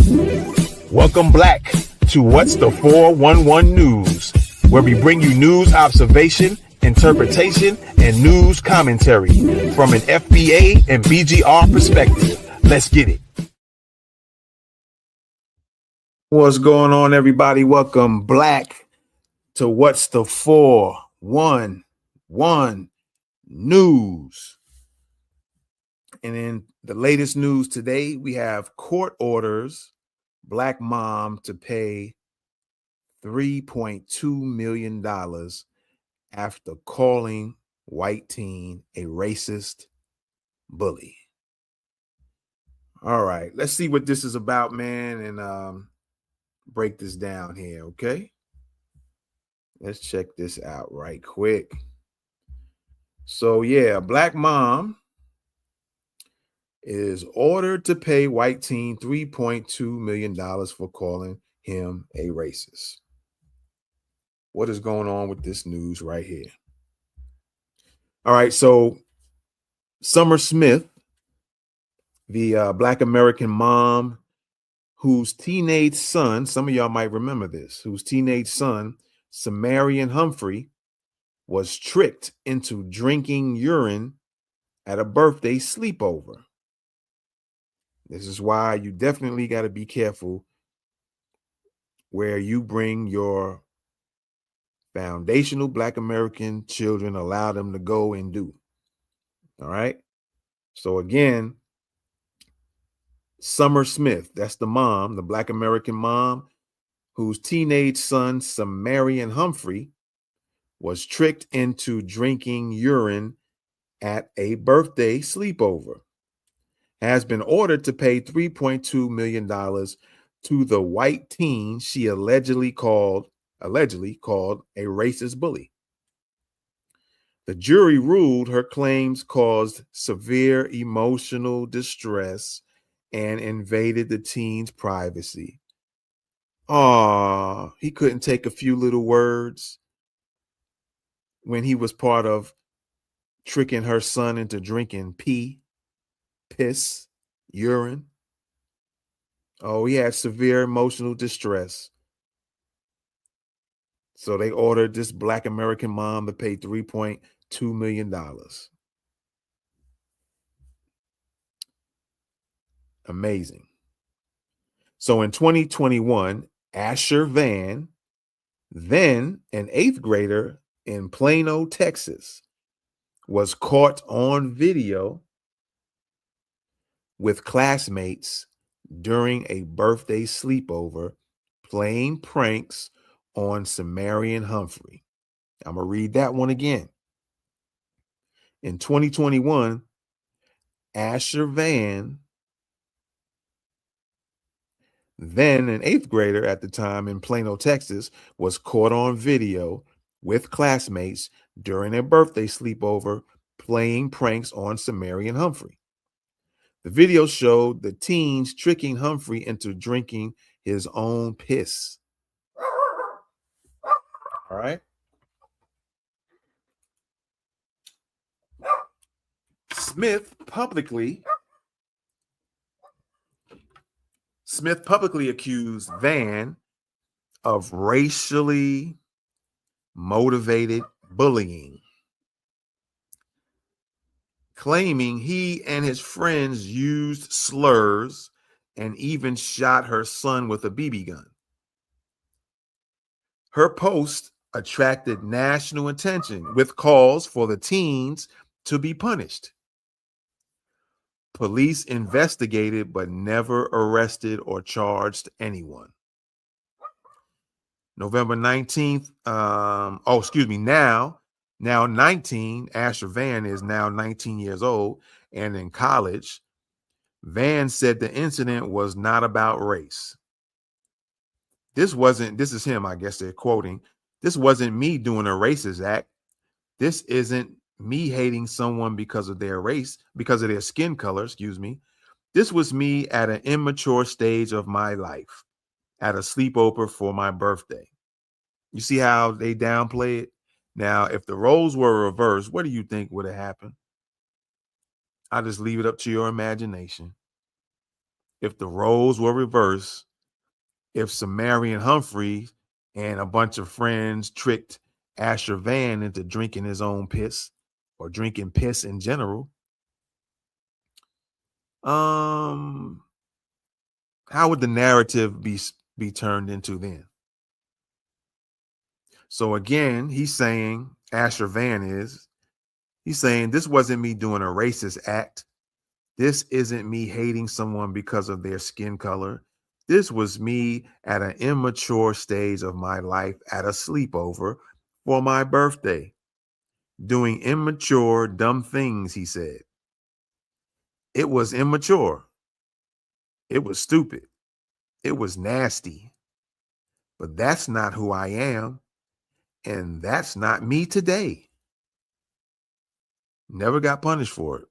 Welcome back to What's the 411 News, where we bring you news observation, interpretation, and news commentary from an FBA and BGR perspective. Let's get it. What's going on, everybody? Welcome back to What's the 411 News. And in the latest news today, we have court orders Black mom to pay $3.2 million after calling white teen a racist bully. All right, let's see what this is about, man, and break this down here, okay? Let's check this out right quick. So, yeah, Black mom is ordered to pay white teen $3.2 million for calling him a racist. What is going on with this news right here? All right, so Summer Smith, the Black American mom whose teenage son, some of y'all might remember this, whose teenage son, Samarian Humphrey, was tricked into drinking urine at a birthday sleepover. This is why you definitely got to be careful where you bring your foundational Black American children, allow them to go and do. All right. So again, Summer Smith, that's the mom, the Black American mom, whose teenage son, Samarian Humphrey, was tricked into drinking urine at a birthday sleepover, has been ordered to pay $3.2 million to the white teen she allegedly called a racist bully. The jury ruled her claims caused severe emotional distress and invaded the teen's privacy. He couldn't take a few little words when he was part of tricking her son into drinking piss, urine. Oh, he had severe emotional distress. So they ordered this Black American mom to pay $3.2 million. Amazing. So in 2021, Asher Van, then an 8th grader in Plano, Texas, was caught on video with classmates during a birthday sleepover playing pranks on Samarian Humphrey. I'm going to read that one again. In 2021, Asher Van, then an 8th grader at the time in Plano, Texas, was caught on video with classmates during a birthday sleepover playing pranks on Samarian Humphrey. The video showed the teens tricking Humphrey into drinking his own piss. All right. Smith publicly accused Van of racially motivated bullying, claiming he and his friends used slurs and even shot her son with a BB gun. Her post attracted national attention with calls for the teens to be punished. Police investigated but never arrested or charged anyone. November 19th, now 19, Asher Van is now 19 years old and in college. Van said the incident was not about race. This is him, I guess they're quoting. This wasn't me doing a racist act. This isn't me hating someone because of their race, because of their skin color, This was me at an immature stage of my life, at a sleepover for my birthday. You see how they downplay it? Now, if the roles were reversed, what do you think would have happened? I just leave it up to your imagination. if the roles were reversed, if Sumerian Humphrey and a bunch of friends tricked Asher Van into drinking his own piss or drinking piss in general, um, how would the narrative be turned into then? So again, Asher Van he's saying this wasn't me doing a racist act. This isn't me hating someone because of their skin color. This was me at an immature stage of my life at a sleepover for my birthday, doing immature, dumb things, he said. It was immature. It was stupid. It was nasty. But that's not who I am. And that's not me today. Never got punished for it.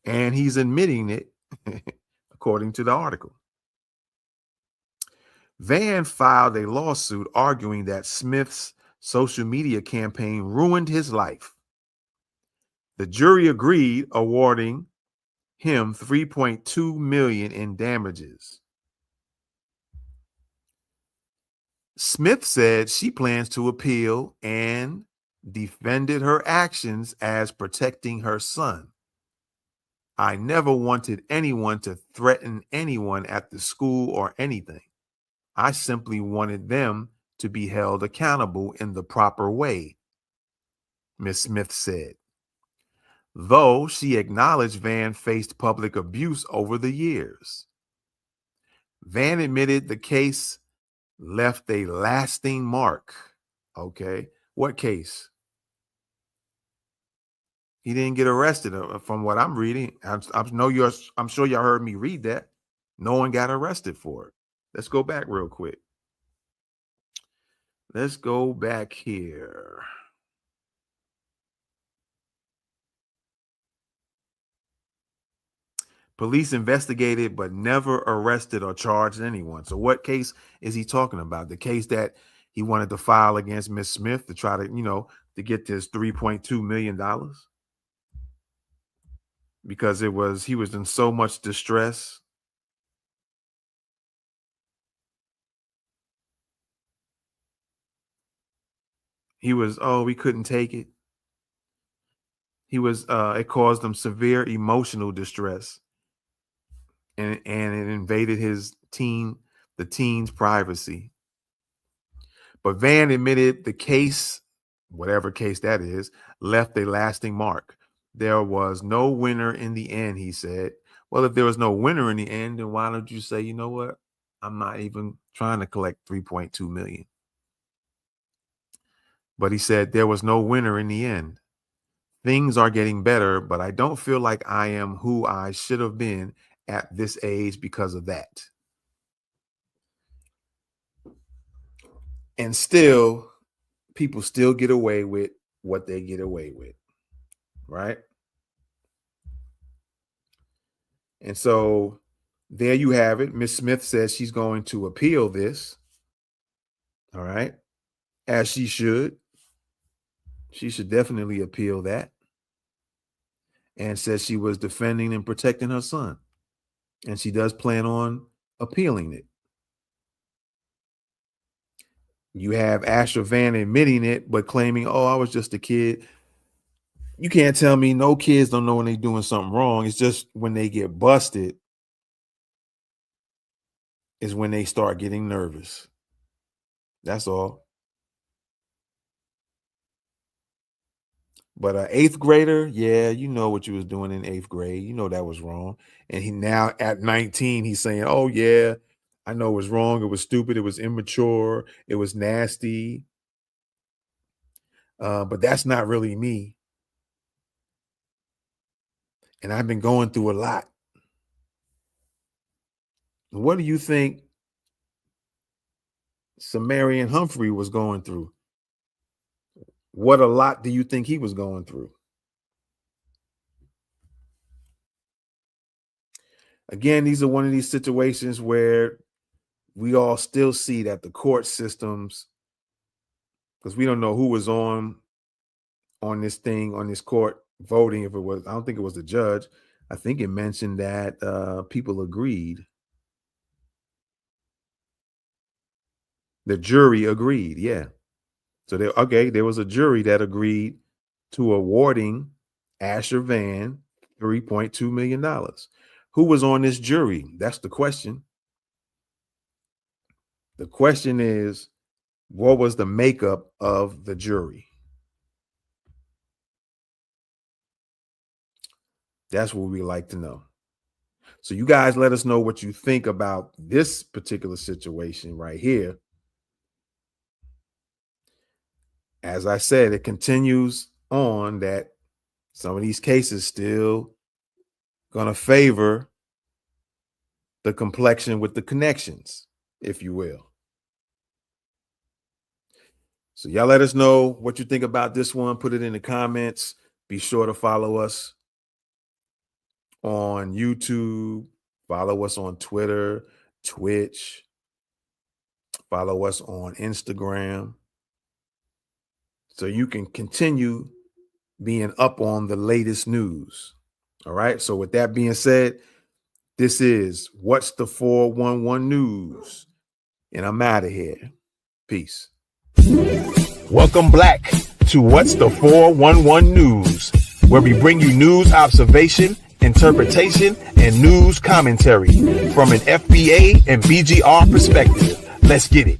And he's admitting it, according to the article. Van filed a lawsuit arguing that Smith's social media campaign ruined his life. The jury agreed, awarding him $3.2 million in damages. Smith said she plans to appeal and defended her actions as protecting her son. I never wanted anyone to threaten anyone at the school or anything. I simply wanted them to be held accountable in the proper way, Ms. Smith said. Though she acknowledged Van faced public abuse over the years. Van admitted the case left a lasting mark. Okay. What case? He didn't get arrested from what I'm reading. I'm sure y'all heard me read that. No one got arrested for it. Let's go back real quick. Let's go back here. Police investigated but never arrested or charged anyone. So what case is he talking about? The case that he wanted to file against Miss Smith to try to get this $3.2 million? Because he was in so much distress. We couldn't take it. It caused him severe emotional distress. And it invaded the teen's privacy. But Van admitted the case, whatever case that is, left a lasting mark. There was no winner in the end, he said. Well, if there was no winner in the end, then why don't you say, you know what? I'm not even trying to collect 3.2 million. But he said there was no winner in the end. Things are getting better, but I don't feel like I am who I should have been at this age because of that. And still, people still get away with what they get away with, right? And so there you have it. Miss Smith says she's going to appeal this. All right. As she should. She should definitely appeal that. And says she was defending and protecting her son. And she does plan on appealing it. You have Asher Van admitting it, but claiming, I was just a kid. You can't tell me no kids don't know when they're doing something wrong. It's just when they get busted is when they start getting nervous. That's all. But an eighth grader, yeah, you know what you was doing in eighth grade. You know that was wrong. And he now at 19, he's saying, oh, yeah, I know it was wrong. It was stupid. It was immature. It was nasty. But that's not really me. And I've been going through a lot. What do you think Sumerian Humphrey was going through? What a lot do you think he was going through? Again, these are one of these situations where we all still see that the court systems, because we don't know who was on this court voting. If it was, I don't think it was the judge, I think it mentioned that people agreed. The jury agreed. Yeah. So there was a jury that agreed to awarding Asher Van $3.2 million. Who was on this jury? That's the question. The question is, what was the makeup of the jury? That's what we like to know. So you guys let us know what you think about this particular situation right here. As I said, it continues on that some of these cases still going to favor the complexion with the connections, if you will. So y'all let us know what you think about this one. Put it in the comments. Be sure to follow us on YouTube. Follow us on Twitter, Twitch. Follow us on Instagram, so you can continue being up on the latest news. All right. So with that being said, this is What's the 411 News, and I'm out of here. Peace. Welcome back to What's the 411 News, where we bring you news observation, interpretation, and news commentary from an FBA and BGR perspective. Let's get it.